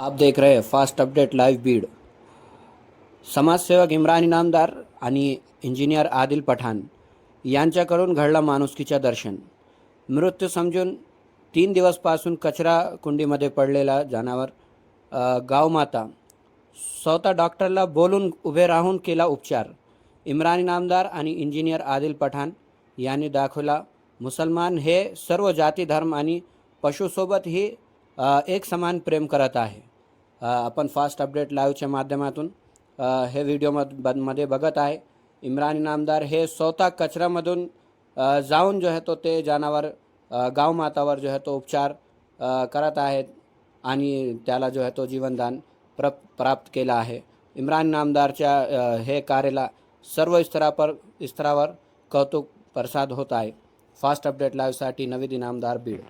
आप देख रहे हैं फास्ट अपडेट लाइव बीड। समाजसेवक इम्रान इनामदार आणि इंजिनियर आदिल पठाण यांच्याकडून घडला माणुसकीच्या दर्शन। मृत्यू समजून 3 दिवसपासून कचरा कुंडीमध्ये पडलेला जनावर गावमाता स्वतः डॉक्टरला बोलून उभे राहून केला उपचार। इम्रान इनामदार आणि इंजिनियर आदिल पठाण यांनी दाखवला मुसलमान हे सर्व जाती धर्म आणि पशुसोबतही एक समान प्रेम करत आहे। आपण फास्ट अपडेट लाईव्हच्या माध्यमातून हे मध्ये बघत आहे। इम्रान इनामदार हे स्वतः कचऱ्यामधून जाऊन जो आहे तो ते जनावर गाव मातावर जो आहे तो उपचार करत आहेत आणि त्याला जो आहे तो जीवनदान प्राप्त केला आहे। इम्रान इनामदारच्या हे कार्याला सर्व स्तरावर कौतुक प्रसाद होत आहे। फास्ट अपडेट लाईव्हसाठी नवीद इनामदार बीड।